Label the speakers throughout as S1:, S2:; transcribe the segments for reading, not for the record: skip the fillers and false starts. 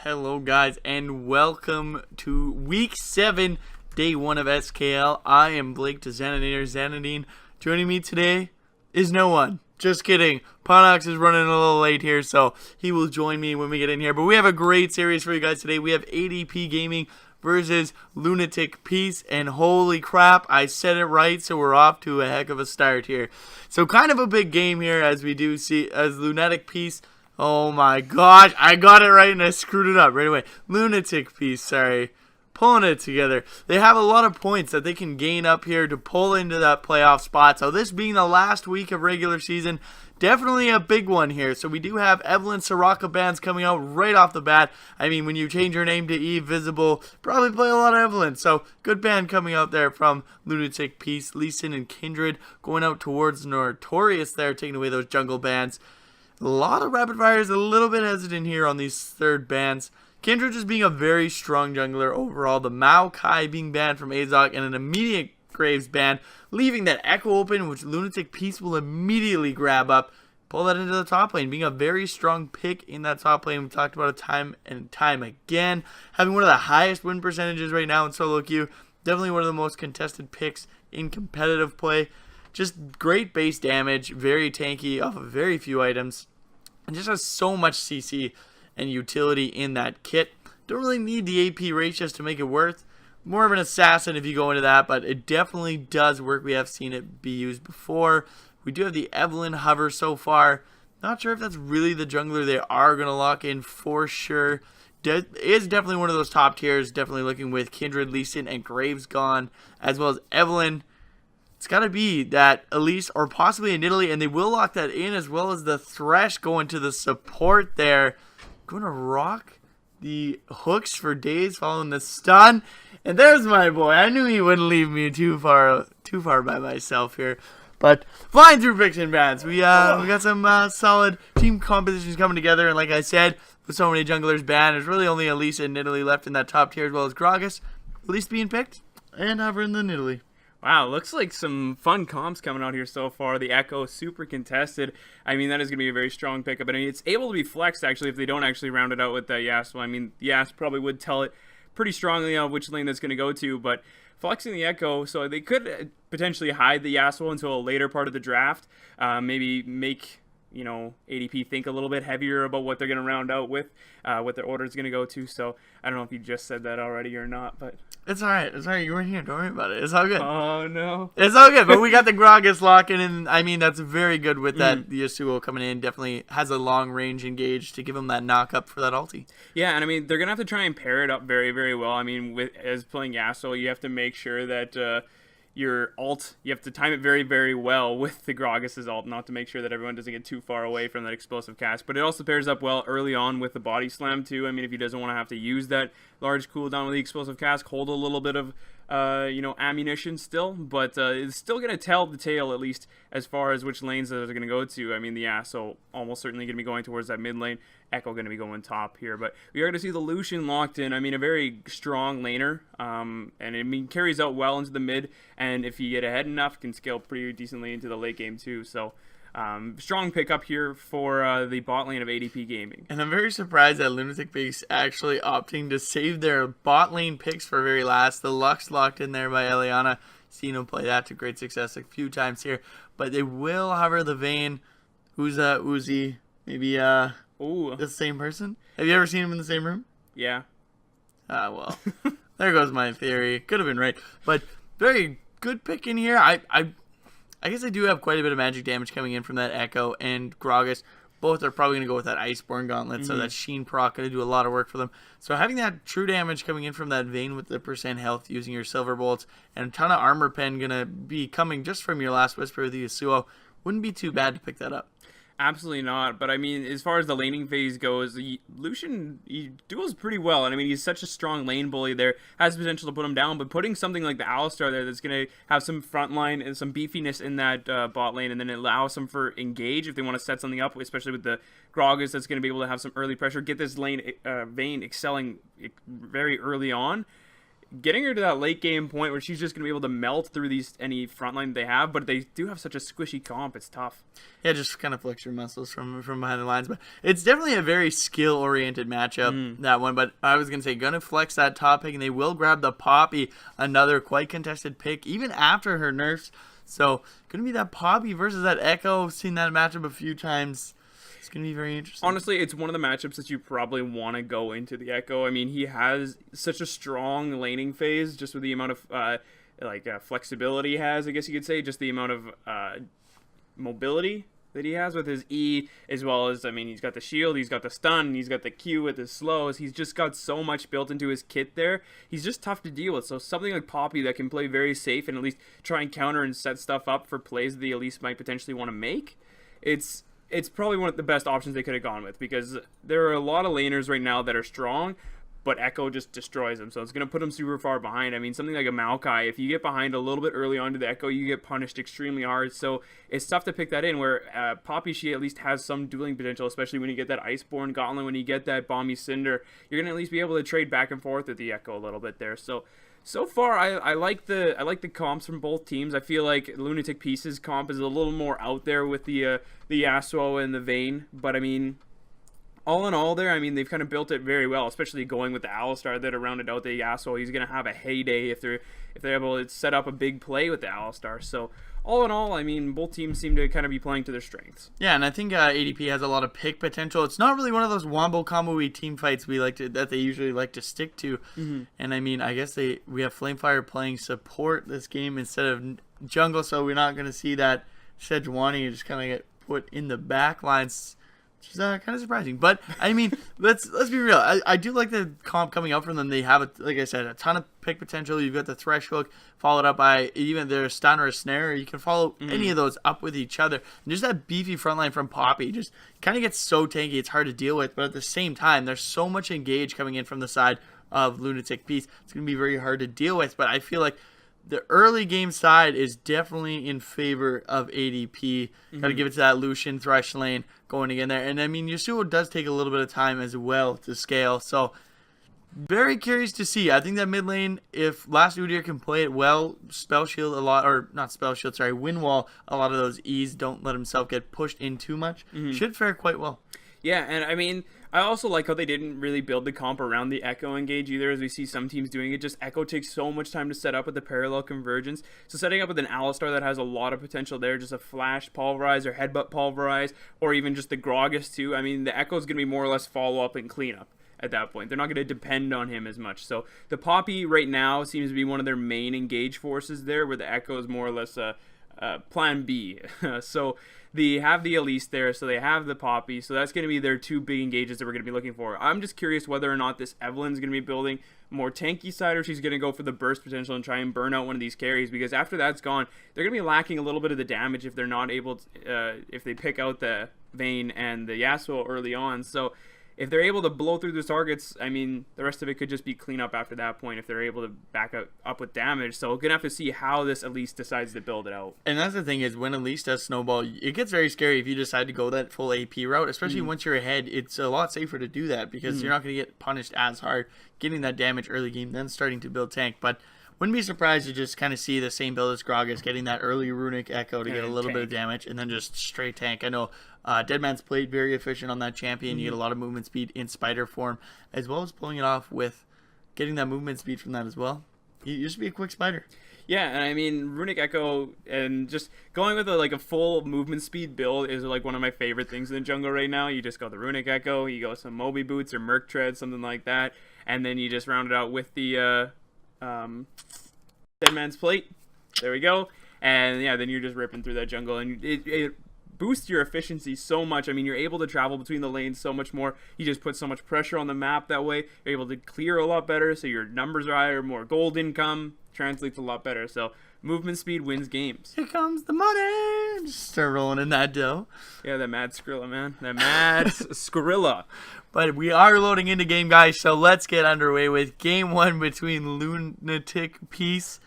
S1: Hello guys and welcome to week 7, day 1 of SKL. I am Blake to Xanadine Xanadine. Joining me today is no one. Just kidding. Ponox is running a little late here, so he will join me when we get in here. But we have a great series for you guys today. We have ADP Gaming versus Lunatic Peace, and holy crap, I said it right, so we're off to a heck of a start here. So kind of a big game here as we do see, as Lunatic Peace. Oh my gosh, I got it right and I screwed it up right away. Lunatic Peace, sorry. Pulling it together. They have a lot of points that they can gain up here to pull into that playoff spot. So this being the last week of regular season, definitely a big one here. So we do have Evelyn Soraka bans coming out right off the bat. I mean, when you change your name to Eve Visible, probably play a lot of Evelyn. So good ban coming out there from Lunatic Peace. Lee Sin and Kindred going out towards Notorious there, taking away those jungle bans. A lot of rapid fires, a little bit hesitant here on these third bans. Kindred just being a very strong jungler overall. The Maokai being banned from Azog and an immediate Graves ban, leaving that Echo open, which Lunatic Peace will immediately grab up. Pull that into the top lane, being a very strong pick in that top lane. We talked about it time and time again. Having one of the highest win percentages right now in solo queue. Definitely one of the most contested picks in competitive play. Just great base damage, very tanky off of very few items. And just has so much CC and utility in that kit. Don't really need the AP ratios to make it worth. More of an assassin if you go into that, but it definitely does work. We have seen it be used before. We do have the Evelyn hover so far. Not sure if that's really the jungler they are going to lock in for sure. Is definitely one of those top tiers. Definitely looking with Kindred, Lee Sin, and Graves gone, as well as Evelyn. It's got to be that Elise or possibly in Italy, and they will lock that in, as well as the Thresh going to the support there. Going to rock the hooks for days following the stun. And there's my boy. I knew he wouldn't leave me too far by myself here. But flying through picks and bans. We got some solid team compositions coming together, and like I said, with so many junglers banned, there's really only Elise and Italy left in that top tier, as well as Gragas. Elise being picked and hovering in Italy.
S2: Wow, looks like some fun comps coming out here so far. The Echo, super contested. I mean, that is going to be a very strong pickup. And I mean, it's able to be flexed, actually, if they don't actually round it out with the Yasuo. I mean, Yasuo probably would tell it pretty strongly on which lane that's going to go to, but flexing the Echo, so they could potentially hide the Yasuo until a later part of the draft. Maybe make, ADP think a little bit heavier about what they're going to round out with, what their order is going to go to. So I don't know if you just said that already or not, but...
S1: It's alright. It's alright. You weren't here. Don't worry about it. It's all good.
S2: Oh, no.
S1: It's all good. But we got the Gragas locking in. I mean, that's very good with that Yasuo coming in. Definitely has a long range engage to give him that knock up for that ulti.
S2: Yeah, and I mean, they're going to have to try and pair it up very, very well. I mean, as playing Yasuo, you have to make sure that your ult, you have to time it very, very well with the Gragas' ult, not to make sure that everyone doesn't get too far away from that explosive cast. But it also pairs up well early on with the body slam, too. I mean, if he doesn't want to have to use that large cooldown with the explosive cast, hold a little bit of, ammunition still. But it's still going to tell the tale, at least, as far as which lanes they're going to go to. I mean, the Yasuo almost certainly going to be going towards that mid lane. Echo going to be going top here, but we are going to see the Lucian locked in. I mean, a very strong laner, and I mean, carries out well into the mid, and if you get ahead enough, can scale pretty decently into the late game too. So, strong pickup here for the bot lane of ADP Gaming.
S1: And I'm very surprised that Lunatic Peace actually opting to save their bot lane picks for very last. The Lux locked in there by Eliana. Seen him play that to great success a few times here, but they will hover the Vayne. Who's Uzi? Maybe
S2: Ooh.
S1: The same person? Have you ever seen him in the same room?
S2: Yeah.
S1: Well, there goes my theory. Could have been right, but very good pick in here. I guess I do have quite a bit of magic damage coming in from that Echo and Gragas. Both are probably going to go with that Iceborne Gauntlet, so that Sheen proc going to do a lot of work for them. So having that true damage coming in from that Vayne with the percent health using your Silver Bolts and a ton of armor pen going to be coming just from your last Whisper with the Yasuo, wouldn't be too bad to pick that up.
S2: Absolutely not, but I mean, as far as the laning phase goes, Lucian, he duels pretty well, and I mean, he's such a strong lane bully there, has potential to put him down, but putting something like the Alistar there that's going to have some front line and some beefiness in that bot lane, and then it allows them for engage if they want to set something up, especially with the Gragas that's going to be able to have some early pressure, get this lane Vayne excelling very early on. getting her to that late game point where she's just going to be able to melt through any front line they have, but they do have such a squishy comp. It's tough.
S1: Yeah, just kind of flex your muscles from behind the lines. But it's definitely a very skill-oriented matchup, that one. But I was going to say, going to flex that top pick, and they will grab the Poppy, another quite contested pick, even after her nerfs. So, going to be that Poppy versus that Echo. Seen that matchup a few times. It's going to be very interesting.
S2: Honestly, it's one of the matchups that you probably want to go into the Echo. I mean, he has such a strong laning phase just with the amount of flexibility he has, I guess you could say, just the amount of mobility that he has with his E, as well as, I mean, he's got the shield, he's got the stun, he's got the Q with his slows. He's just got so much built into his kit there. He's just tough to deal with. So something like Poppy that can play very safe and at least try and counter and set stuff up for plays that the Elise might potentially want to make, it's probably one of the best options they could have gone with, because there are a lot of laners right now that are strong, but Echo just destroys them. So it's going to put them super far behind. I mean, something like a Maokai, if you get behind a little bit early on to the Echo, you get punished extremely hard. So it's tough to pick that in, where Poppy, she at least has some dueling potential, especially when you get that Iceborne Gauntlet, when you get that Balmy Cinder. You're going to at least be able to trade back and forth with the Echo a little bit there. So far, I like the comps from both teams. I feel like Lunatic Pieces comp is a little more out there with the Yasuo and the Vayne, but I mean, all in all there, I mean, they've kind of built it very well, especially going with the Alistar that rounded out the Yasuo. He's going to have a heyday if they're able to set up a big play with the Alistar. So all in all, I mean, both teams seem to kind of be playing to their strengths.
S1: Yeah, and I think ADP has a lot of pick potential. It's not really one of those wombo combo-y team fights that they usually like to stick to. And I mean, I guess we have Flamefire playing support this game instead of jungle, so we're not going to see that Sejuani just kind of get put in the back lines. Which is kind of surprising. But, I mean, let's be real. I do like the comp coming up from them. They have, like I said, a ton of pick potential. You've got the Thresh Hook followed up by even their stun or a snare. You can follow any of those up with each other. And just that beefy front line from Poppy just kind of gets so tanky. It's hard to deal with. But at the same time, there's so much engage coming in from the side of Lunatic Piece. It's going to be very hard to deal with. But I feel like the early game side is definitely in favor of ADP. Got to give it to that Lucian Thresh lane going in there. And I mean, Yasuo does take a little bit of time as well to scale. So very curious to see. I think that mid lane, if Last Udyr can play it well, Spell Shield a lot, or not Spell Shield, sorry, Wind Wall, a lot of those E's, don't let himself get pushed in too much, should fare quite well.
S2: Yeah, and I mean, I also like how they didn't really build the comp around the Echo engage either, as we see some teams doing it. Just Echo takes so much time to set up with the parallel convergence. So setting up with an Alistar that has a lot of potential there, just a flash pulverize or headbutt pulverize, or even just the Gragas too. I mean, the Echo's going to be more or less follow up and clean up at that point. They're not going to depend on him as much. So the Poppy right now seems to be one of their main engage forces there, where the Echo is more or less a plan B. So they have the Elise there, so they have the Poppy, so that's going to be their two big engages that we're going to be looking for. I'm just curious whether or not this Evelyn's going to be building more tanky side, or she's going to go for the burst potential and try and burn out one of these carries, because after that's gone, they're going to be lacking a little bit of the damage if they're not able to, if they pick out the Vayne and the Yasuo early on. So if they're able to blow through those targets, I mean, the rest of it could just be cleanup after that point if they're able to back up with damage. So we're going to have to see how this Elise decides to build it out.
S1: And that's the thing is, when Elise does snowball, it gets very scary if you decide to go that full AP route, especially once you're ahead. It's a lot safer to do that because you're not going to get punished as hard getting that damage early game, then starting to build tank. But wouldn't be surprised to just kind of see the same build as Gragas, getting that early Runic Echo to get a little bit of damage, and then just straight tank. I know Deadman's played very efficient on that champion. You get a lot of movement speed in spider form, as well as pulling it off with getting that movement speed from that as well. You used to be a quick spider.
S2: Yeah, and I mean, Runic Echo and just going with a full movement speed build is like one of my favorite things in the jungle right now. You just go the Runic Echo, you go some Moby Boots or Merc Tread, something like that, and then you just round it out with the Deadman's Plate. There we go. And yeah, then you're just ripping through that jungle, and it boosts your efficiency so much. I mean, you're able to travel between the lanes so much more. You just put so much pressure on the map that way. You're able to clear a lot better, so your numbers are higher, more gold income, translates a lot better. So movement speed wins games.
S1: Here comes the money. Just start rolling in that dough.
S2: Yeah, that mad Skrilla, man. That mad Skrilla.
S1: But we are loading into game, guys, so let's get underway with game one between Lunatic Piece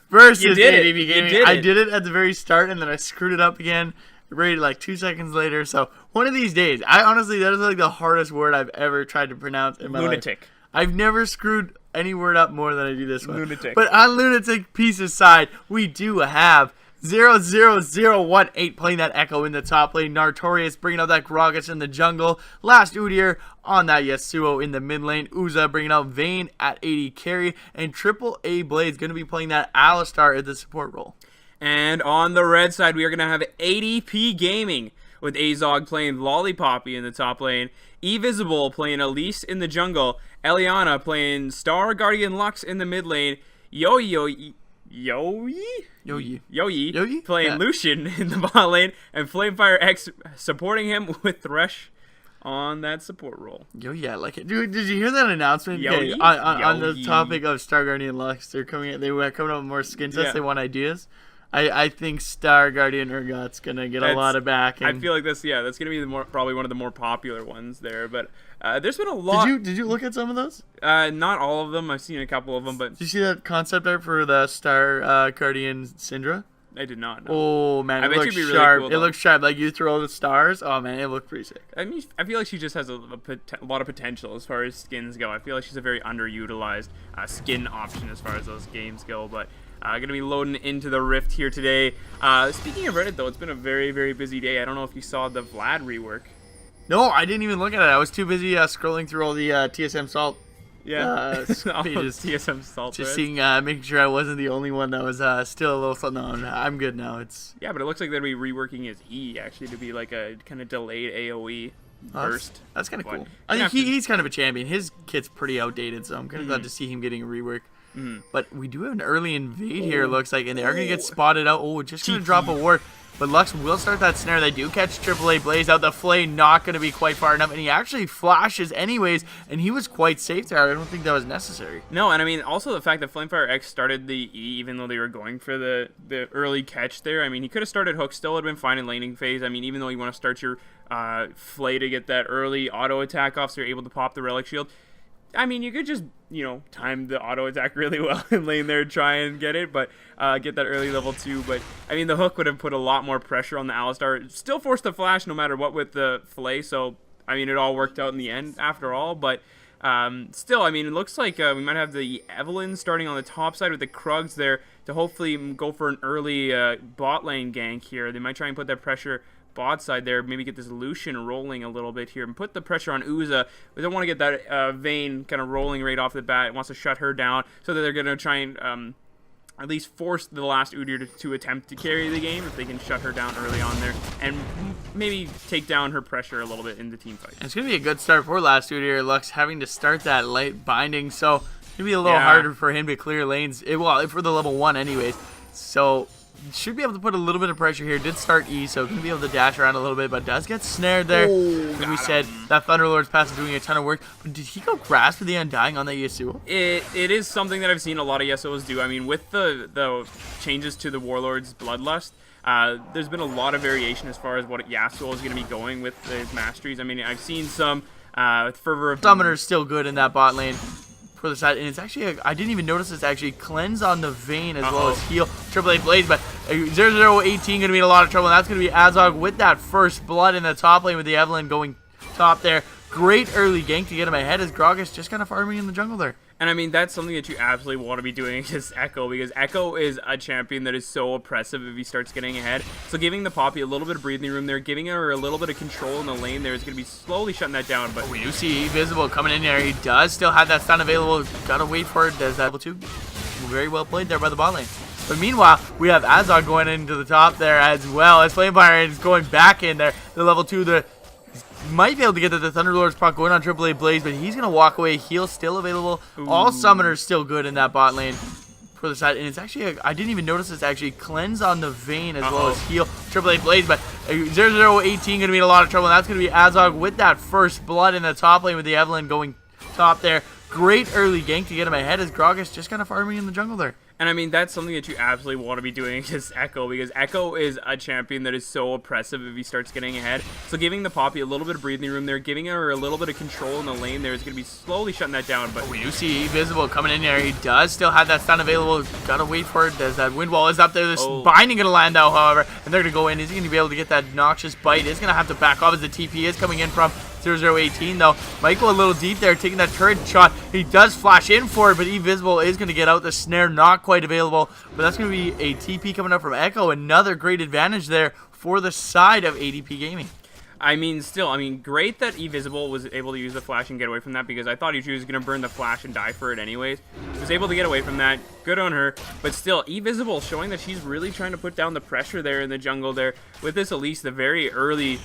S1: versus ADP Gaming. I did it at the very start, and then I screwed it up again right like 2 seconds later. So one of these days, that is like the hardest word I've ever tried to pronounce in my life.
S2: Lunatic.
S1: I've never screwed any word up more than I do this one.
S2: Lunatic.
S1: But on Lunatic pieces side, we do have 00018 playing that Echo in the top lane. Nartorius bringing out that Gragas in the jungle. Last Udyr on that Yasuo in the mid lane. Uza bringing out Vayne at 80 carry. And Triple A Blade's going to be playing that Alistar at the support role.
S2: And on the red side, we are going to have ADP Gaming with Azog playing Lollipoppy in the top lane. Evisible playing Elise in the jungle. Eliana playing Star Guardian Lux in the mid lane. Yoyi playing Lucian in the bot lane, and Flamefire X supporting him with Thresh on that support role.
S1: I like it. Dude, did you hear that announcement?
S2: On
S1: On the topic of Star Guardian Lux, they were coming up with more skin sets.
S2: Yeah.
S1: They want ideas. I think Star Guardian Urgot's gonna get a lot of backing.
S2: I feel like that's gonna be probably one of the more popular ones there. But there's been a lot.
S1: Did you look at some of those?
S2: Not all of them. I've seen a couple of them, but
S1: Did you see that concept art for the Star Guardian Syndra?
S2: I did not know.
S1: Oh man,
S2: I
S1: it
S2: bet
S1: looks
S2: you'd be really
S1: sharp.
S2: cool,
S1: It
S2: though.
S1: looks sharp. Like you throw the stars. Oh man, it looked pretty sick.
S2: I mean, I feel like she just has a lot of potential as far as skins go. I feel like she's a very underutilized skin option as far as those games go. But going to be loading into the Rift here today. Speaking of Reddit, though, it's been a very, very busy day. I don't know if you saw the Vlad rework.
S1: No, I didn't even look at it. I was too busy scrolling through all the TSM Salt
S2: Yeah, all
S1: pages.
S2: TSM Salt
S1: Just
S2: threads.
S1: seeing, making sure I wasn't the only one that was still a little. No, I'm good now. It's
S2: Yeah, but it looks like they'll be reworking his E actually to be like a kind of delayed AOE burst.
S1: That's kind of
S2: But
S1: cool.
S2: you
S1: I think
S2: have to-
S1: he's kind of a champion. His kit's pretty outdated, so I'm kind of glad to see him getting a rework. But we do have an early invade here, it looks like, and they are going to get spotted out. Oh, just going to drop a ward. But Lux will start that snare. They do catch AAA Blaze out. The flame not going to be quite far enough, and he actually flashes anyways, and he was quite safe there. I don't think that was necessary.
S2: No, and I mean also the fact that Flamefire X started the E even though they were going for the early catch there. I mean, he could have started hook, still would have been fine in laning phase. I mean, even though you want to start your Flay to get that early auto attack off so you're able to pop the Relic Shield. I mean, you could just, time the auto attack really well and lane there and try and get it, but get that early level 2. But, I mean, the hook would have put a lot more pressure on the Alistar. Still forced the flash no matter what with the Flay, so, I mean, it all worked out in the end after all. But still, I mean, it looks like we might have the Evelyn starting on the top side with the Krugs there to hopefully go for an early bot lane gank here. They might try and put that pressure bot side there, maybe get this Lucian rolling a little bit here and put the pressure on Uza. We don't want to get that Vayne kind of rolling right off the bat. It wants to shut her down, so that they're going to try and at least force the last Udyr to attempt to carry the game if they can shut her down early on there and maybe take down her pressure a little bit in the team fight.
S1: And it's going to be a good start for last Udyr. Lux having to start that late binding, so it's going to be a little harder for him to clear lanes. Well, for the level 1 anyways. So should be able to put a little bit of pressure here. Did start E, so going to be able to dash around a little bit, but does get snared there. Like we said, that Thunderlord's pass is doing a ton of work. But did he go grasp for the Undying on that Yasuo?
S2: It is something that I've seen a lot of Yasuos do. I mean, with the changes to the Warlord's Bloodlust, there's been a lot of variation as far as what Yasuo is going to be going with his masteries. I mean, I've seen some Fervor of
S1: Summoner's still good in that bot lane for the side, and it's actually I didn't even notice it's actually cleanse on the Vayne as well as heal AAA Blaze, but 0018 gonna be in a lot of trouble, and that's gonna be Azog with that first blood in the top lane with the Evelyn going top there. Great early gank to get him ahead as Gragas just kind of farming in the jungle there.
S2: And I mean, that's something that you absolutely want to be doing against Echo, because Echo is a champion that is so oppressive if he starts getting ahead. So giving the Poppy a little bit of breathing room there, giving her a little bit of control in the lane there is going to be slowly shutting that down. But
S1: we do see Visible coming in there. He does still have that stun available. Gotta wait for it. Does that level 2? Very well played there by the bot lane. But meanwhile, we have Azog going into the top there as well as Flamefire is going back in there. The level 2, might be able to get the Thunderlord's proc going on AAA Blaze, but he's going to walk away. Heal still available. Ooh. All summoners still good in that bot lane for the side. And it's actually, I didn't even notice it's actually cleanse on the Vayne as well as heal AAA Blaze. But 0018 going to be in a lot of trouble, and that's going to be Azog with that first blood in the top lane with the Evelyn going top there. Great early gank to get him ahead as Gragas just kind of farming in the jungle there.
S2: And I mean, that's something that you absolutely want to be doing against Echo, because Echo is a champion that is so oppressive if he starts getting ahead. So giving the Poppy a little bit of breathing room there, giving her a little bit of control in the lane there is going to be slowly shutting that down. But
S1: we do see Visible coming in there. He does still have that stun available. Gotta wait for it. As that wind wall is up there. This binding going to land out, however, and they're going to go in. Is he going to be able to get that noxious bite? Is going to have to back off as the TP is coming in from 0018 though. Might go a little deep there, taking that turret shot. He does flash in for it, but Invisible is going to get out. The snare not quite available, but that's going to be a TP coming up from Echo. Another great advantage there for the side of ADP Gaming.
S2: I mean, still, great that Evisible was able to use the flash and get away from that, because I thought she was going to burn the flash and die for it anyways. Was able to get away from that. Good on her. But still, Evisible showing that she's really trying to put down the pressure there in the jungle there with this Elise, the very early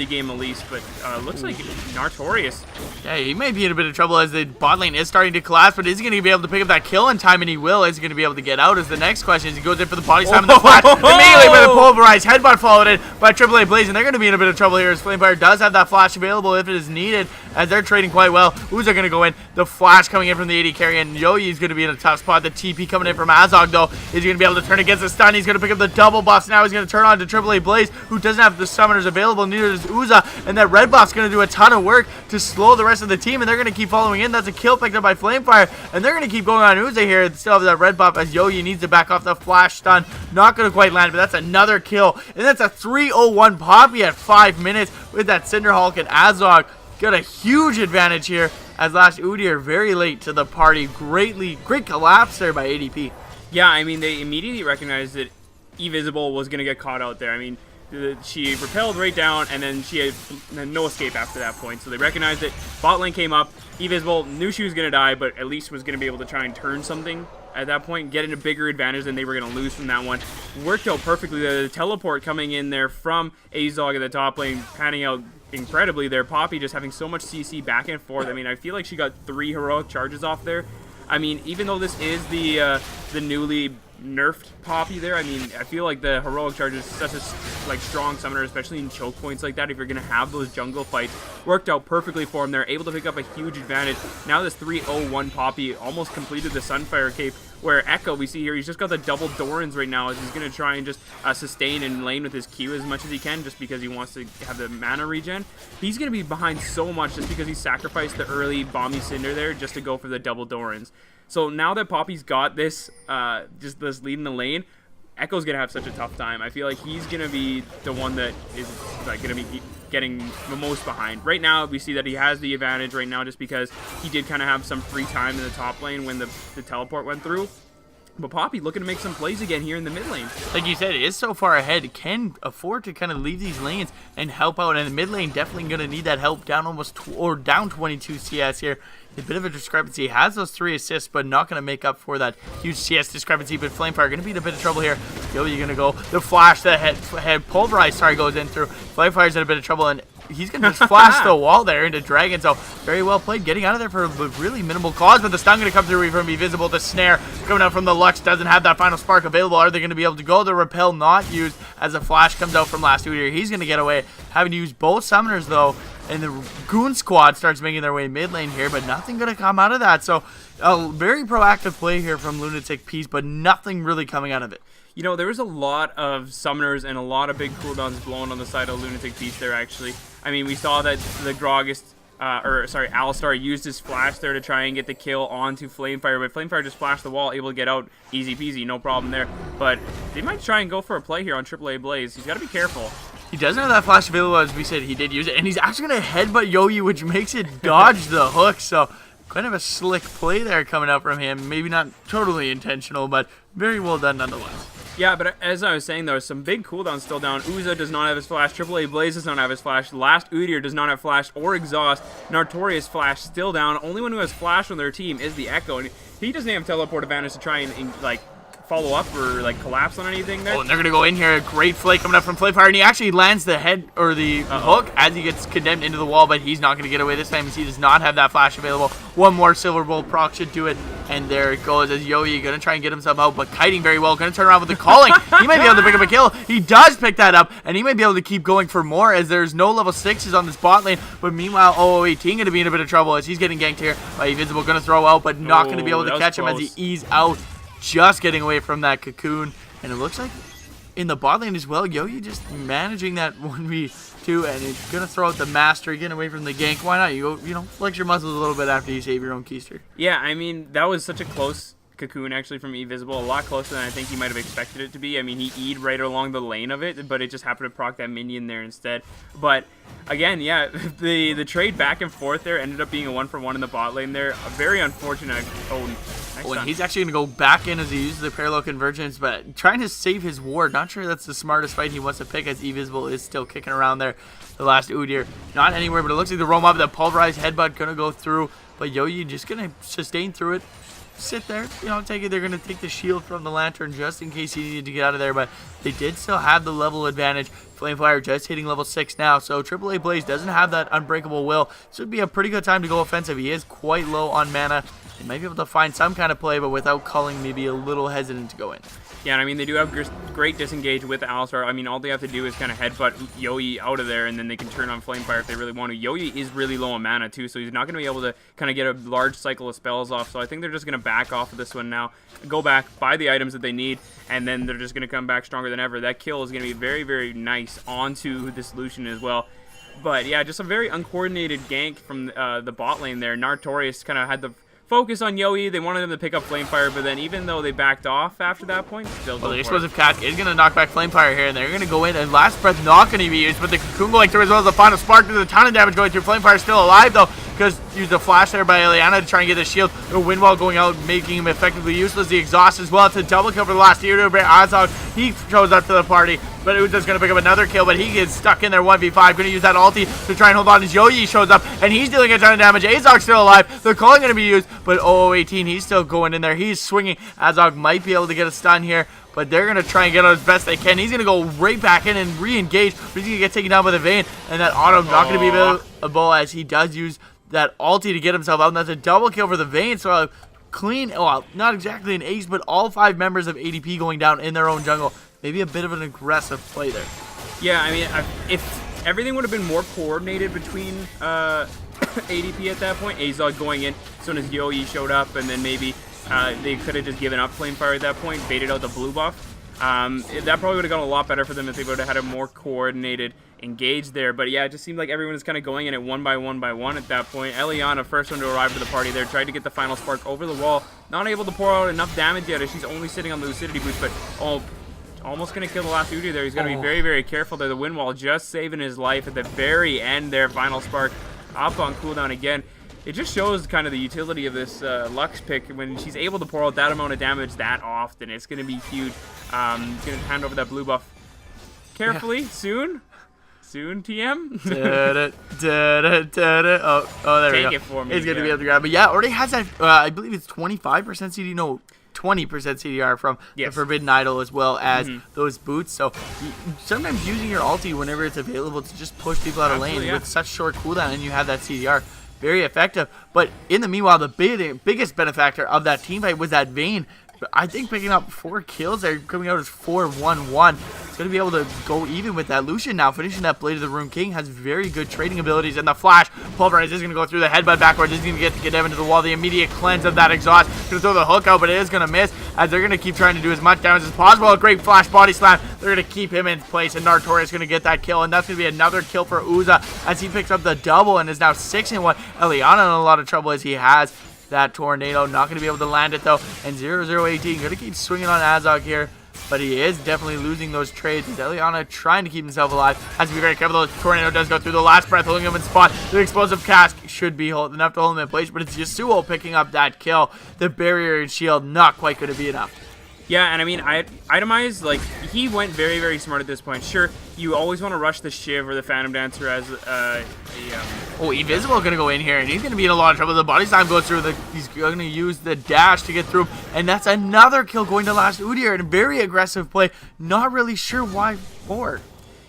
S2: game Elise. But looks like Nartorius.
S1: Yeah, he may be in a bit of trouble as the bot lane is starting to collapse, but is he going to be able to pick up that kill in time? And he will. Is he going to be able to get out? Is the next question. As he goes in for the body slam and the flash. Immediately with a pulverized headbutt followed in by AAA Blaze, and they're going to be in a bit of trouble here as Flamefire does have that flash available if it is needed, as they're trading quite well. Uza going to go in. The flash coming in from the AD carry, and Yoyi is going to be in a tough spot. The TP coming in from Azog, though. Is he going to be able to turn against the stun? He's going to pick up the double buffs. Now he's going to turn on to AAA Blaze, who doesn't have the summoners available. Neither does Uza, and that red buff's going to do a ton of work to slow the rest of the team, and they're going to keep following in. That's a kill picked up by Flamefire, and they're going to keep going on Uza here. Still have that red buff as Yoyi needs to back off the flash stun. Not going to quite land, but that's another kill, and that's a 301 Poppy at 5 minutes with that Cinderhulk, and Azog got a huge advantage here as last Udyr very late to the party. Great collapse there by ADP.
S2: Yeah, they immediately recognized that Evisible was going to get caught out there. She repelled right down, and then she had no escape after that point. So they recognized it. Bot lane came up. Evisible knew she was going to die, but at least was going to be able to try and turn something at that point, getting a bigger advantage than they were going to lose from that one. Worked out perfectly. The teleport coming in there from Azog at the top lane, panning out incredibly there. Poppy just having so much CC back and forth. I feel like she got 3 heroic charges off there. Even though this is the newly nerfed Poppy there, I feel like the heroic charge is such a strong summoner, especially in choke points like that. If you're going to have those jungle fights, worked out perfectly for him. They're able to pick up a huge advantage. Now this 301 Poppy almost completed the Sunfire cape, where Echo, we see here, he's just got the double Dorans right now, as he's going to try and just sustain and lane with his Q as much as he can, just because he wants to have the mana regen. He's going to be behind so much just because he sacrificed the early Bomby Cinder there just to go for the double Dorans. So now that Poppy's got this, just this lead in the lane, Echo's going to have such a tough time. I feel like he's going to be the one that is going to be getting the most behind. Right now, we see that he has the advantage right now just because he did kind of have some free time in the top lane when the teleport went through. But Poppy looking to make some plays again here in the mid lane.
S1: Like you said, it is so far ahead. It can afford to kind of leave these lanes and help out. And the mid lane definitely going to need that help. Down down 22 CS here. A bit of a discrepancy. Has those 3 assists, but not going to make up for that huge CS discrepancy. But Flamefire going to be in a bit of trouble here. Yo, you're going to go. The flash, the head pulverize, goes in through. Flamefire's in a bit of trouble, and he's going to just flash the wall there into Dragon. So very well played, getting out of there for a really minimal cause. But the stun going to come through from Invisible. The snare coming out from the Lux doesn't have that final spark available. Are they going to be able to go? The repel not used as the flash comes out from last Udyr. He's going to get away, having to use both summoners though. And the Goon Squad starts making their way mid lane here, but nothing going to come out of that. So a very proactive play here from Lunatic piece, but nothing really coming out of it.
S2: There was a lot of summoners and a lot of big cooldowns blown on the side of Lunatic piece there, actually. We saw that the Alistar used his flash there to try and get the kill onto Flamefire, but Flamefire just flashed the wall, able to get out easy peasy, no problem there. But they might try and go for a play here on AAA Blaze. He's got to be careful.
S1: He doesn't have that flash available, as we said. He did use it, and he's actually going to headbutt Yoyi, which makes it dodge the hook. So kind of a slick play there coming out from him. Maybe not totally intentional, but very well done nonetheless.
S2: Yeah, but as I was saying, there was some big cooldowns still down. Uza does not have his flash. AAA Blaze does not have his flash. Last Udyr does not have flash or exhaust. Nartorius flash still down. Only one who has flash on their team is the Echo, and he doesn't have teleport advantage to try and follow up or collapse on anything there.
S1: Oh, and they're gonna go in here. A great flake coming up from Flamefire, and he actually lands the head or the hook as he gets condemned into the wall, but he's not gonna get away this time as he does not have that flash available. One more Silver Bolt proc should do it, and there it goes as Yoyi gonna try and get himself out, but kiting very well. Gonna turn around with the calling. He might be able to pick up a kill. He does pick that up, and he might be able to keep going for more as there's no level 6s on this bot lane. But meanwhile, 0018 gonna be in a bit of trouble as he's getting ganked here by Invisible. Gonna throw out, but not gonna be able to catch him as he ease out. Just getting away from that cocoon, and it looks like in the bot lane as well, Yoyi just managing that 1v2, and it's gonna throw out the master, getting away from the gank. Why not? You go, flex your muscles a little bit after you save your own keister.
S2: Yeah, that was such a close Cocoon actually from Evisible, a lot closer than I think he might have expected it to be. I mean, he E'd right along the lane of it, but it just happened to proc that minion there instead. But again, yeah, the trade back and forth there ended up being a 1-for-1 in the bot lane there. A very unfortunate. Oh, nice
S1: Well,
S2: stun.
S1: he's actually going to go back in as he uses the parallel convergence, but trying to save his ward. Not sure that's the smartest fight he wants to pick, as Evisible is still kicking around there. The last Udyr, not anywhere, but it looks like the roam up, the pulverized headbutt going to go through. But Yoyi just going to sustain through it. Sit there, take it. They're going to take the shield from the lantern just in case he needed to get out of there, but they did still have the level advantage. Flamefire just hitting level 6 now, so AAA Blaze doesn't have that unbreakable will. This would be a pretty good time to go offensive. He is quite low on mana. They might be able to find some kind of play, but without culling, maybe a little hesitant to go in.
S2: Yeah, and I mean, they do have great disengage with Alistar. I mean, all they have to do is kind of headbutt Yoyi out of there, and then they can turn on Flamefire if they really want to. Yoyi is really low on mana, too, so he's not going to be able to kind of get a large cycle of spells off. So I think they're just going to back off of this one now, go back, buy the items that they need, and then they're just going to come back stronger than ever. That kill is going to be very, very nice onto this Lucian as well. But yeah, just a very uncoordinated gank from the bot lane there. Nartorius kind of had the focus on Yoyi. They wanted him to pick up Flamefire, but then even though they backed off after that point, still
S1: well, the explosive cast is going to knock back Flamefire here, and they're going to go in, and Last Breath not going to be used, but the Cocoon going through as well as the final spark. There's a ton of damage going through. Flamefire still alive, though, because used a flash there by Ileana to try and get the shield. The wind wall going out, making him effectively useless. The exhaust as well. It's a double kill for the last year to Azog. He shows up to the party, but Uza's going to pick up another kill, but he gets stuck in there 1v5. Going to use that ulti to try and hold on as Yoyi shows up, and he's dealing a ton of damage. Azog's still alive. The calling going to be used, but 018, he's still going in there. He's swinging. Azog might be able to get a stun here, but they're going to try and get out as best they can. He's going to go right back in and re-engage, but he's going to get taken down by the Vayne, and that auto not going to be available as he does use that ulti to get himself out, and that's a double kill for the Vayne. So clean, well, not exactly an ace, but all 5 members of ADP going down in their own jungle. Maybe a bit of an aggressive play there.
S2: Yeah, I mean, if everything would have been more coordinated between ADP at that point, Azog going in as soon as Yoyi showed up, and then maybe they could have just given up Flamefire at that point, baited out the blue buff. That probably would have gone a lot better for them if they would have had a more coordinated engage there. But yeah, it just seemed like everyone was kind of going in it one by one at that point. Eliana, first one to arrive to the party there, tried to get the final spark over the wall. Not able to pour out enough damage yet as she's only sitting on the lucidity boost, but almost going to kill the last Udyr there. He's going to be very, very careful there. The wind wall just saving his life at the very end there. Final spark up on cooldown again. It just shows kind of the utility of this Lux pick when she's able to pour out that amount of damage that often. It's going to be huge. He's going to hand over that blue buff carefully, soon, TM.
S1: There we go.
S2: Take it for me.
S1: He's going to be able to grab it. Yeah, already has that, I believe it's 25% CD, no, 20% CDR from the Forbidden Idol as well as those boots. So sometimes using your ulti whenever it's available to just push people out of lane with such short cooldown, and you have that CDR. Very effective. But in the meanwhile, the biggest benefactor of that team fight was that Vayne. I think picking up 4 kills there, coming out as 4-1-1. It's going to be able to go even with that. Lucian now finishing that Blade of the Rune King, has very good trading abilities, and the flash pulverize is going to go through the headbutt backwards. Is going to get Evan to the wall. The immediate cleanse of that exhaust. Going to throw the hook out, but it is going to miss as they're going to keep trying to do as much damage as possible. A great flash body slam. They're going to keep him in place, and Nartorius is going to get that kill, and that's going to be another kill for Uza as he picks up the double and is now 6-1. Eliana in a lot of trouble as he has that tornado, not going to be able to land it though, and 0-0-18 going to keep swinging on Azog here, but he is definitely losing those trades. Eliana trying to keep himself alive, has to be very careful. The tornado does go through. The last breath holding him in spot. The explosive cask should be enough to hold him in place, but it's Yasuo picking up that kill. The barrier and shield not quite going to be enough.
S2: Yeah, and I mean, Itemize, like, he went very, very smart at this point. Sure, you always want to rush the Shiv or the Phantom Dancer as
S1: Evisible going to go in here, and he's going to be in a lot of trouble. The body slam goes through. He's going to use the dash to get through, and that's another kill going to last Udyr. And a very aggressive play. Not really sure why for.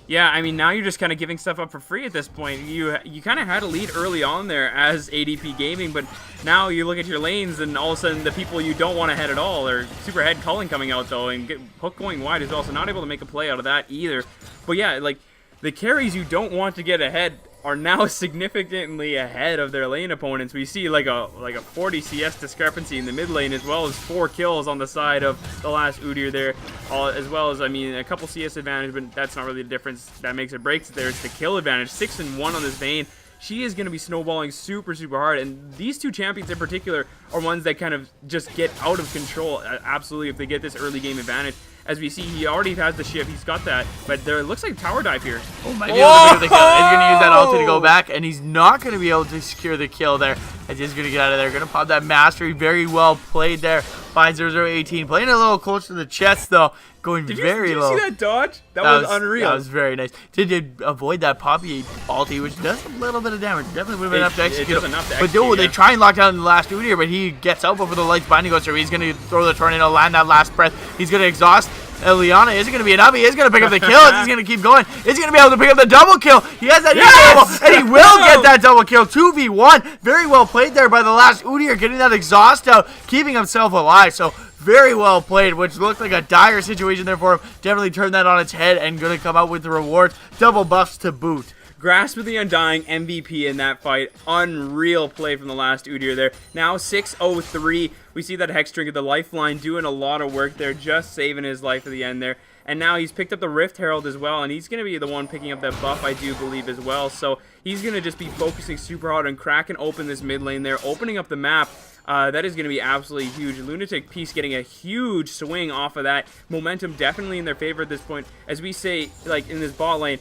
S2: Yeah, I mean, now you're just kind of giving stuff up for free at this point. You kind of had a lead early on there as ADP Gaming, but now you look at your lanes, and all of a sudden the people you don't want to head at all are super head culling coming out, though, and hook going wide as well, so not able to make a play out of that either. But yeah, like, the carries you don't want to get ahead are now significantly ahead of their lane opponents. We see like a 40 CS discrepancy in the mid lane, as well as 4 kills on the side of the last Udyr there, as well as, I mean, a couple CS advantage, but that's not really the difference that makes or breaks it there. It's the kill advantage. 6-1 on this Vayne. she is going to be snowballing super, super hard. And these two champions in particular are ones that kind of just get out of control, absolutely, if they get this early game advantage. As we see, he already has the shift. He's got that. But there looks like tower dive here.
S1: Oh, might be able to pick up the kill. He's going to use that ulti to go back, and he's not going to be able to secure the kill there. As he's going to get out of there. Going to pop that mastery. Very well played there by 0018. Playing a little close to the chest, though. Going very low.
S2: Did you see that dodge? That was unreal.
S1: That was very nice. Did you avoid that Poppy ulti, which does a little bit of damage? Definitely would have been enough to execute.
S2: It does enough to execute,
S1: but they try and lock down the last Udyr, but he gets out before the lights binding goes through. He's going to throw the tornado, land that last breath. He's going to exhaust. Eliana isn't going to be enough. He is going to pick up the kill. He's going to keep going. He's going to be able to pick up the double kill. He has that and he will get that double kill. 2v1. Very well played there by the last Udyr, getting that exhaust out, keeping himself alive. So very well played, which looked like a dire situation there for him. Definitely turned that on its head and going to come out with the rewards. Double buffs to boot.
S2: Grasp of the Undying, MVP in that fight. Unreal play from the last Udyr there. Now 6-0-3. We see that Hex Drink of the Lifeline doing a lot of work there, just saving his life at the end there. And now he's picked up the Rift Herald as well, and he's going to be the one picking up that buff, I do believe, as well. So he's going to just be focusing super hard on cracking open this mid lane there, opening up the map. That is going to be absolutely huge. Lunatic piece getting a huge swing off of that. Momentum definitely in their favor at this point. As we say, like in this bot lane,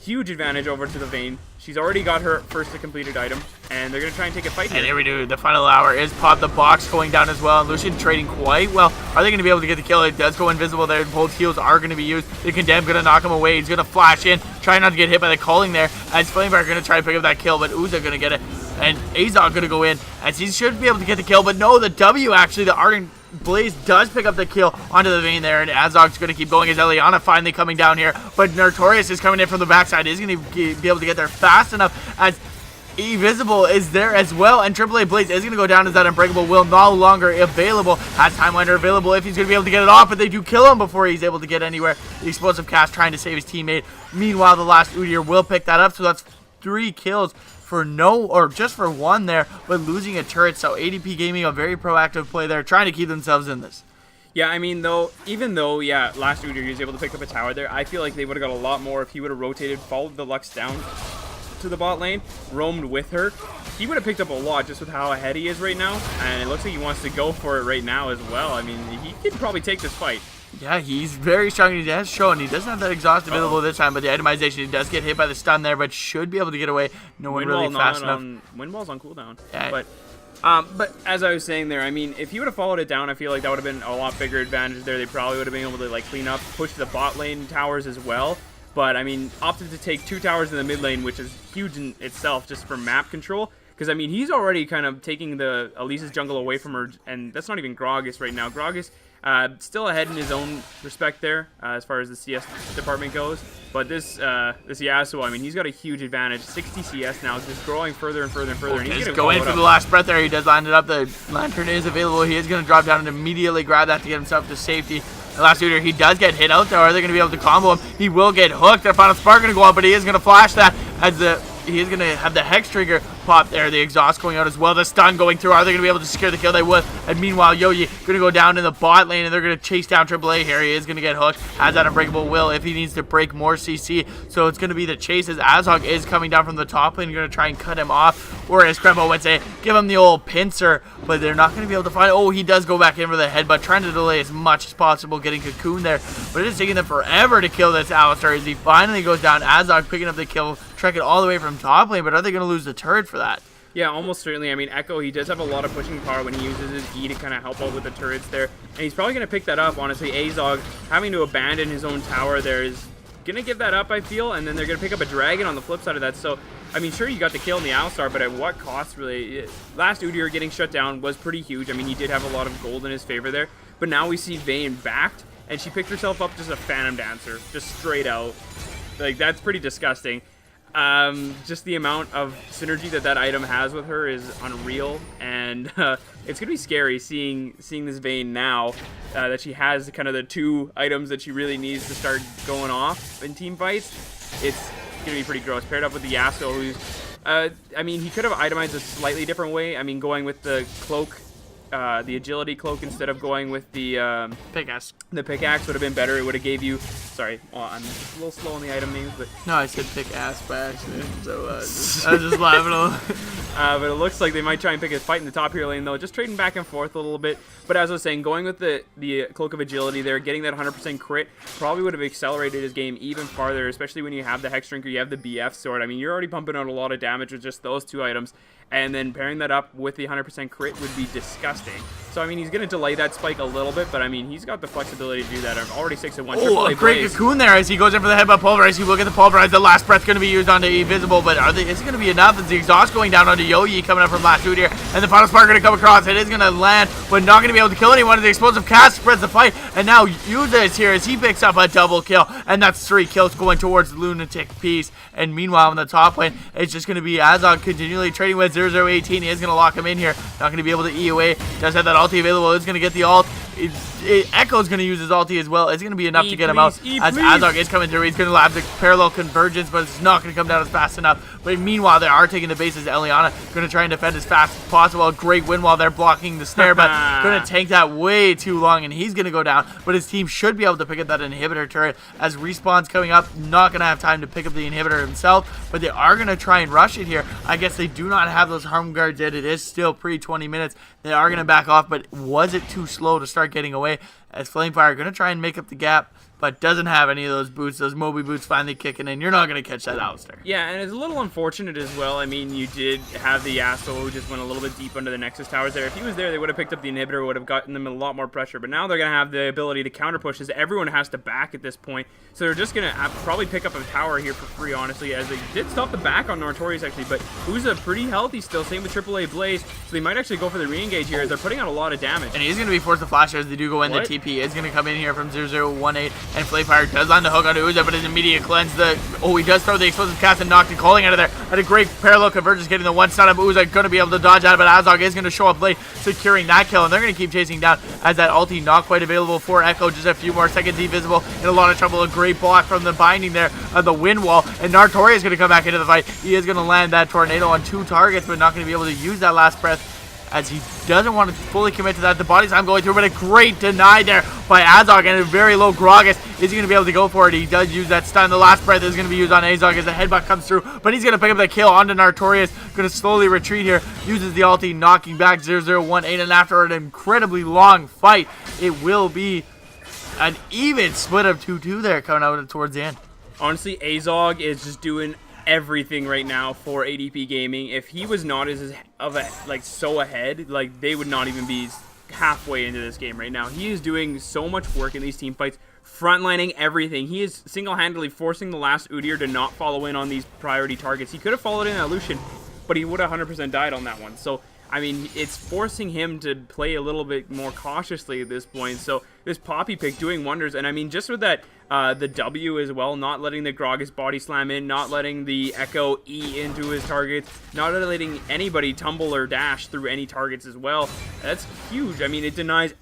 S2: huge advantage over to the Vayne. She's already got her first completed item, and they're going to try and take a fight here.
S1: And here we do. The final hour is pop. The box going down as well. And Lucian trading quite well. Are they going to be able to get the kill? It does go invisible there. Both heals are going to be used. The Condemned going to knock him away. He's going to flash in. Try not to get hit by the calling there. As Flamebear going to try to pick up that kill, but Uza going to get it. And Azog going to go in. As he should be able to get the kill, but no, the W actually, the Ardent Blaze does pick up the kill onto the Vayne there, and Azog's going to keep going as Eliana finally coming down here, but Notorious is coming in from the backside. He's going to be able to get there fast enough as Invisible is there as well, and AAA Blaze is going to go down as that Unbreakable will no longer available. Has Timeliner available if he's going to be able to get it off, but they do kill him before he's able to get anywhere. The Explosive Cast trying to save his teammate. Meanwhile, the last Udyr will pick that up, so that's 3 kills for just for 1 there, but losing a turret. So ADP Gaming, a very proactive play there, trying to keep themselves in this.
S2: Yeah, I mean, even though, last Udyr he was able to pick up a tower there, I feel like they would have got a lot more if he would have rotated, followed the Lux down to the bot lane, roamed with her. He would have picked up a lot just with how ahead he is right now, and it looks like he wants to go for it right now as well. I mean, he could probably take this fight.
S1: Yeah, he's very strong. He has shown he doesn't have that exhaust available this time, but the itemization, he does get hit by the stun there, but should be able to get away. No one really fast enough.
S2: Windwall's on cooldown.
S1: Yeah.
S2: But as I was saying there, I mean, if he would have followed it down, I feel like that would have been a lot bigger advantage there. They probably would have been able to like clean up, push the bot lane towers as well. But I mean, opted to take 2 towers in the mid lane, which is huge in itself just for map control. Because I mean, he's already kind of taking the Elisa's jungle away from her, and that's not even Gragas right now. Gragas still ahead in his own respect there as far as the CS department goes. But this Yasuo, I mean, he's got a huge advantage. 60 CS now, just growing further and further and further. And he's
S1: going for the last breath there. He does land it up. The lantern is available. He is going to drop down and immediately grab that to get himself to safety. The last Udyr, he does get hit out there. Are they going to be able to combo him? He will get hooked. The final spark going to go up, but he is going to flash that as he is going to have the Hex trigger pop there. The exhaust going out as well. The stun going through. Are they going to be able to secure the kill? They would. And meanwhile, Yoyi going to go down in the bot lane, and they're going to chase down AAA here. He is going to get hooked. Has that Unbreakable will if he needs to break more CC. So it's going to be the chase as Azog is coming down from the top lane. Going to try and cut him off. Or as Krembo would say, give him the old pincer. But they're not going to be able to find it. Oh, he does go back in for the headbutt, trying to delay as much as possible, getting Cocoon there. But it is taking them forever to kill this Alistar as he finally goes down. Azog picking up the kill, trekking all the way from top lane. But are they going to lose the turret for that?
S2: Yeah, almost certainly. I mean, Echo, he does have a lot of pushing power when he uses his E to kind of help out with the turrets there. And he's probably going to pick that up, honestly. Azog having to abandon his own tower there is going to give that up, I feel. And then they're going to pick up a dragon on the flip side of that. So, I mean, sure, you got the kill in the Alistar, but at what cost, really? Last Udyr getting shut down was pretty huge. I mean, he did have a lot of gold in his favor there. But now we see Vayne backed, and she picked herself up just a Phantom Dancer, just straight out. Like, that's pretty disgusting. Just the amount of synergy that item has with her is unreal, and it's gonna be scary seeing this Vayne now that she has kind of the 2 items that she really needs to start going off in team fights. It's gonna be pretty gross. Paired up with the Yasuo, who's I mean, he could have itemized a slightly different way. I mean, going with the cloak, the agility cloak instead of going with the pickaxe. The pickaxe would have been better. It would have gave you sorry. Well, I'm a little slow on the item names, but
S1: No, I said pick ass by accident, so I was just laughing a little.
S2: but it looks like they might try and pick a fight in the top hero lane, though, just trading back and forth a little bit. But as I was saying, going with the Cloak of Agility there, getting that 100% crit probably would have accelerated his game even farther, especially when you have the Hex Drinker, you have the BF sword. I mean, you're already pumping out a lot of damage with just those 2 items, and then pairing that up with the 100% crit would be disgusting. So, I mean, he's going to delay that spike a little bit, but, I mean, he's got the flexibility to do that. I'm already 6-1.
S1: Oh, a great cocoon there as he goes in for the headbutt pulverize. He will get the pulverize. The last breath's going to be used onto Invisible, but is it going to be enough? Is the exhaust going down onto Yoyi coming up from last food here? And the final spark going to come across. It is going to land, but not going to be able to kill anyone. The explosive cast spreads the fight, and now Yuza is here as he picks up a double kill, and that's 3 kills going towards Lunatic piece. And meanwhile, in the top lane, it's just going to be Azog continually trading with 0018. He is going to lock him in here. Not going to be able to E away. Does have that ulti available. It's going to get the ult. Echo's going to use his ulti as well. It's going to be enough to get him out as Azog is coming through. He's going to have the parallel convergence, but it's not going to come down as fast enough. But meanwhile, they are taking the bases. Eliana going to try and defend as fast as possible. A great win while they're blocking the snare, but going to tank that way too long, and he's going to go down. But his team should be able to pick up that inhibitor turret as Respawn's coming up. Not going to have time to pick up the inhibitor himself, but they are going to try and rush it here. I guess they do not have those harm guards yet. It is still pre-20 minutes. They are going to back off, but was it too slow to start getting away? As Flamefire going to try and make up the gap, but doesn't have any of those boots. Those Moby boots finally kicking in. You're not going to catch that Alistair.
S2: Yeah, and it's a little unfortunate as well. I mean, you did have the Yasuo who just went a little bit deep under the Nexus towers there. If he was there, they would have picked up the inhibitor, would have gotten them a lot more pressure. But now they're going to have the ability to counter push as everyone has to back at this point. So they're just going to probably pick up a tower here for free, honestly, as they did stop the back on Notorious, actually. But Uza pretty healthy still, same with AAA Blaze. So they might actually go for the re-engage here as they're putting out a lot of damage.
S1: And he's going to be forced to flash as they do go in. The TP is going to come in here from 0018, and Flamefire does land the hook onto Uza, but his immediate cleanse. He does throw the explosive cast and knocked and calling out of there. Had a great parallel convergence, getting the one stun up. Uza going to be able to dodge out, but Azog is going to show up late, securing that kill, and they're going to keep chasing down as that ulti not quite available for Echo. Just a few more seconds, invisible, in a lot of trouble. A great block from the binding there of the wind wall, and Nartori is going to come back into the fight. He is going to land that tornado on 2 targets, but not going to be able to use that last breath as he doesn't want to fully commit to that. The body slam going through, but a great deny there by Azog, and a very low Gragas. Is he going to be able to go for it? He does use that stun. The last breath is going to be used on Azog as the headbutt comes through, but he's going to pick up the kill onto Nartorius. Going to slowly retreat here, uses the ulti, knocking back 0018, and after an incredibly long fight, it will be an even split of 2-2 there coming out towards the end.
S2: Honestly, Azog is just doing everything right now for ADP Gaming. If he was not so ahead, like, they would not even be halfway into this game right now. He is doing so much work in these team fights, frontlining everything. He is single-handedly forcing the last Udyr to not follow in on these priority targets. He could have followed in that Lucian, but he would have 100% died on that one. So, I mean, it's forcing him to play a little bit more cautiously at this point. So this Poppy pick doing wonders. And I mean, just with that, the W as well, not letting the Gragas body slam in, not letting the Echo E into his targets, not letting anybody tumble or dash through any targets as well. That's huge. I mean, it denies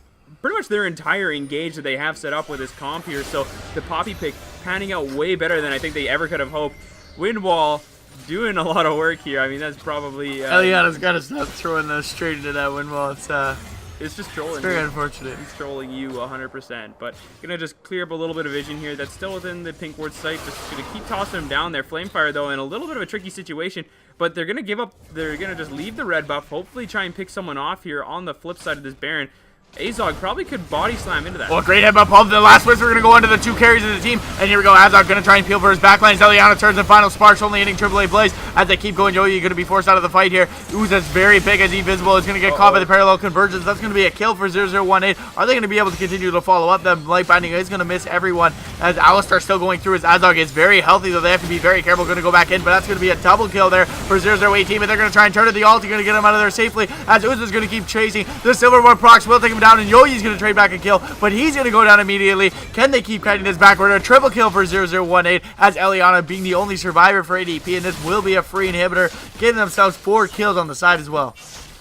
S2: pretty much their entire engage that they have set up with this comp here. So the Poppy pick panning out way better than I think they ever could have hoped. Windwall doing a lot of work here. I mean, that's probably
S1: Eliana's got to stop throwing those straight into that wind wall.
S2: It's just trolling.
S1: It's very unfortunate.
S2: He's trolling you 100%. But gonna just clear up a little bit of vision here. That's still within the pink ward sight. Just gonna keep tossing him down there. Flamefire though in a little bit of a tricky situation. But they're gonna give up. They're gonna just leave the red buff. Hopefully try and pick someone off here on the flip side of this Baron. Azog probably could body slam into that.
S1: Well, great headbutt pull. The last whisper going to go into the 2 carries of the team. And here we go. Azog going to try and peel for his backline. Eliana turns and final sparks, only hitting AAA Blaze. As they keep going, Yoyi going to be forced out of the fight here. Uza's very big as Invisible is going to get caught by the parallel convergence. That's going to be a kill for 0018. Are they going to be able to continue to follow up? The light binding is going to miss everyone as Alistar still going through as Azog is very healthy, though they have to be very careful. Going to go back in, but that's going to be a double kill there for 0018. But they're going to try and turn to the ult. Going to get him out of there safely as Uza's going to keep chasing. The Silverwood procs will take him down, and Yoyi's going to trade back a kill, but he's going to go down immediately. Can they keep kiting this backward? A triple kill for 0018 as Eliana being the only survivor for ADP, and this will be a free inhibitor, getting themselves 4 kills on the side as well.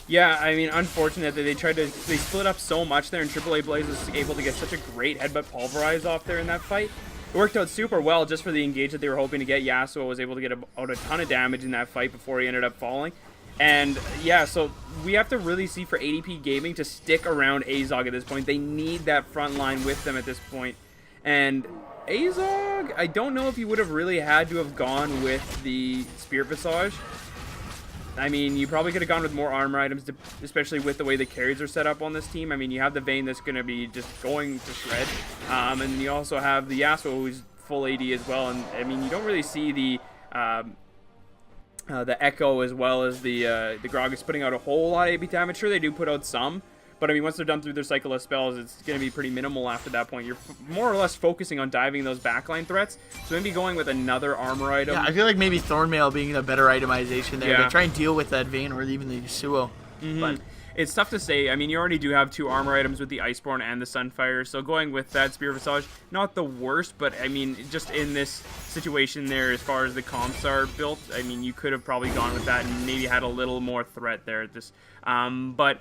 S2: Yeah, I mean, unfortunate that they split up so much there, and AAA Blaze was able to get such a great headbutt pulverize off there in that fight. It worked out super well just for the engage that they were hoping to get. Yasuo was able to get out a ton of damage in that fight before he ended up falling. And yeah, so we have to really see for ADP Gaming to stick around Azog at this point. They need that front line with them at this point. And Azog, I don't know if you would have really had to have gone with the Spirit Visage. I mean, you probably could have gone with more armor items, especially with the way the carries are set up on this team. I mean, you have the Vayne that's going to be just going to shred, and you also have the Yasuo who's full AD as well. And I mean, you don't really see the Echo as well as the Gragas putting out a whole lot of AP damage. Sure, they do put out some, but I mean, once they're done through their cycle of spells, it's going to be pretty minimal after that point. You're more or less focusing on diving those backline threats, so maybe going with another armor item.
S1: Yeah, I feel like maybe Thornmail being a better itemization there.
S2: Yeah.
S1: They try and deal with that Vayne or even the Yasuo. But
S2: It's tough to say. I mean, you already do have 2 armor items with the Iceborne and the Sunfire, so going with that Spear Visage, not the worst, but I mean, just in this situation there, as far as the comps are built, I mean, you could have probably gone with that and maybe had a little more threat there. But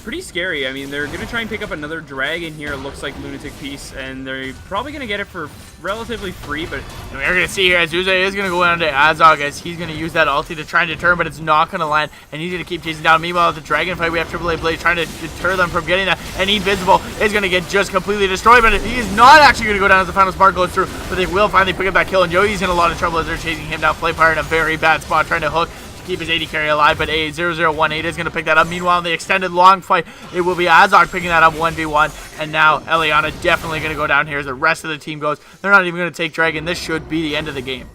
S2: pretty scary. I mean, they're going to try and pick up another dragon here, it looks like Lunatic piece, and they're probably going to get it for relatively free, but
S1: we're going to see here as Uze is going to go down to Azog as he's going to use that ulti to try and deter, but it's not going to land, and he's going to keep chasing down. Meanwhile, at the dragon fight, we have AAA Blaze trying to deter them from getting that, and Invisible is going to get just completely destroyed, but he is not actually going to go down as the final spark goes through, but they will finally pick up that kill, and Yogi's in a lot of trouble as they're chasing him down. Flamepire in a very bad spot, trying to hook keep his AD carry alive, but A0018 is going to pick that up. Meanwhile, in the extended long fight, it will be Azog picking that up 1v1, and now Eliana definitely going to go down here as the rest of the team goes. They're not even going to take Dragon. This should be the end of the game.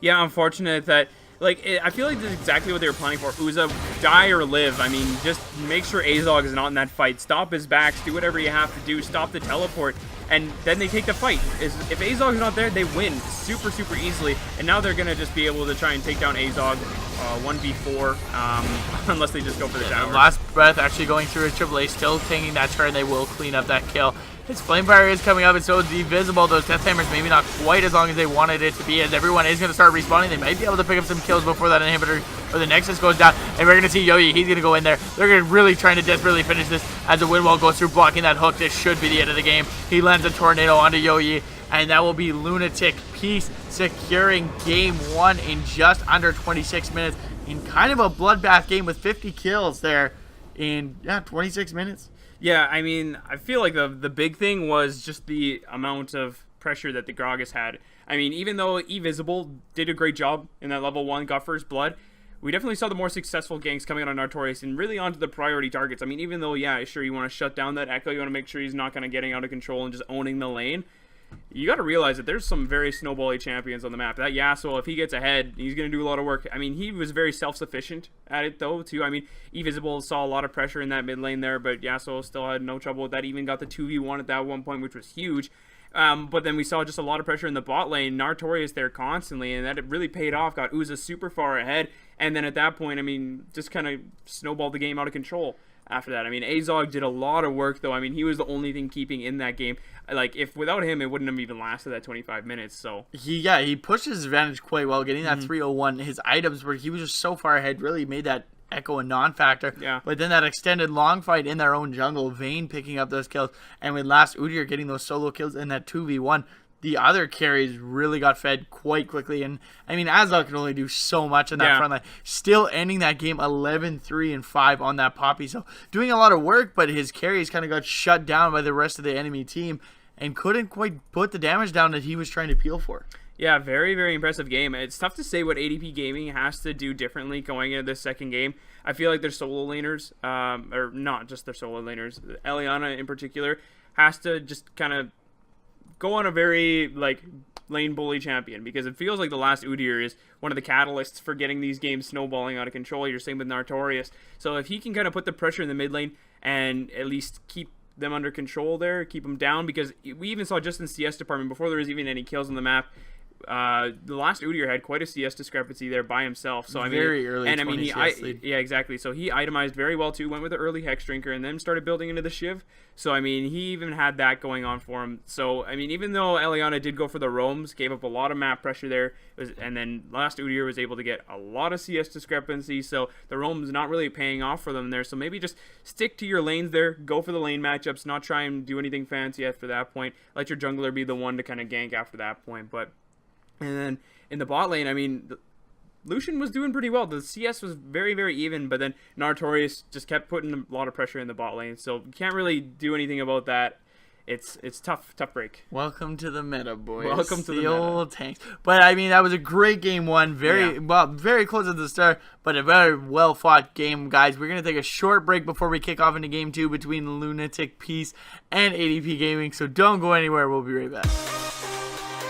S2: Yeah, unfortunate that, I feel like this is exactly what they were planning for. Uza, die or live. I mean, just make sure Azog is not in that fight. Stop his backs, do whatever you have to do, stop the teleport, and then they take the fight. If Azog is not there, they win super, super easily, and now they're going to just be able to try and take down Azog 1v4, unless they just go for the tower.
S1: Last breath actually going through a AAA, still taking that turn. They will clean up that kill. His Flamefire is coming up, and so is Invisible. Those Death Hammers maybe not quite as long as they wanted it to be, as everyone is going to start respawning. They might be able to pick up some kills before that inhibitor or the Nexus goes down, and we're going to see Yoyi. He's going to go in there. They're going to really trying to desperately finish this as the wind wall goes through, blocking that hook. This should be the end of the game. He lands a tornado onto Yoyi, and that will be Lunatic Peace securing game 1 in just under 26 minutes in kind of a bloodbath game with 50 kills there in 26 minutes.
S2: Yeah, I mean, I feel like the big thing was just the amount of pressure that the Gragas had. I mean, even though Invisible did a great job in that level 1, got first blood, we definitely saw the more successful ganks coming out on Artorias and really onto the priority targets. I mean, even though, yeah, sure, you want to shut down that Echo, you want to make sure he's not kind of getting out of control and just owning the lane, you got to realize that there's some very snowbally champions on the map. That Yasuo, if he gets ahead, he's going to do a lot of work. I mean, he was very self-sufficient at it, though, too. I mean, Invisible saw a lot of pressure in that mid lane there, but Yasuo still had no trouble with that. Even got the 2v1 at that one point, which was huge. But then we saw just a lot of pressure in the bot lane. Nartorius there constantly, and that it really paid off. Got Uza super far ahead, and then at that point, I mean, just kind of snowballed the game out of control. After that, I mean, Azog did a lot of work, though. I mean, he was the only thing keeping in that game. Like, if without him, it wouldn't have even lasted that 25 minutes. So
S1: he pushed his advantage quite well, getting that 301. His items where he was just so far ahead really made that Echo a non-factor.
S2: Yeah.
S1: But then that extended long fight in their own jungle, Vayne picking up those kills, and with last Udyr getting those solo kills in that 2v1. The other carries really got fed quite quickly. And, I mean, Azog can only do so much in that front line. Still ending that game 11-3-5 on that Poppy. So, doing a lot of work, but his carries kind of got shut down by the rest of the enemy team and couldn't quite put the damage down that he was trying to peel for.
S2: Yeah, very, very impressive game. It's tough to say what ADP Gaming has to do differently going into this second game. I feel like their solo laners, or not just their solo laners, Eliana in particular, has to just kind of go on a very, lane bully champion, because it feels like the last Udyr is one of the catalysts for getting these games snowballing out of control. You're same with Nartorius. So if he can kind of put the pressure in the mid lane and at least keep them under control there, keep them down, because we even saw just in CS department, before there was even any kills on the map, the last Udyr had quite a CS discrepancy there by himself. So I mean,
S1: very early,
S2: and I mean,
S1: lead.
S2: Yeah, exactly. So he itemized very well too. Went with the early Hex Drinker and then started building into the Shiv. So I mean, he even had that going on for him. So I mean, even though Eliana did go for the roams, gave up a lot of map pressure there, and then last Udyr was able to get a lot of CS discrepancy. So the roams not really paying off for them there. So maybe just stick to your lanes there. Go for the lane matchups. Not try and do anything fancy after that point. Let your jungler be the one to kind of gank after that point. But and then in the bot lane, I mean, Lucian was doing pretty well. The CS was very, very even, but then Nartorius just kept putting a lot of pressure in the bot lane. So you can't really do anything about that. it's tough break.
S1: Welcome to the meta, boys.
S2: Welcome to the meta.
S1: Old tanks. But I mean, that was a great game one. Very close at the start, but a very well fought game, guys. We're gonna take a short break before we kick off into game two between Lunatic Peace and ADP Gaming. So don't go anywhere. We'll be right back.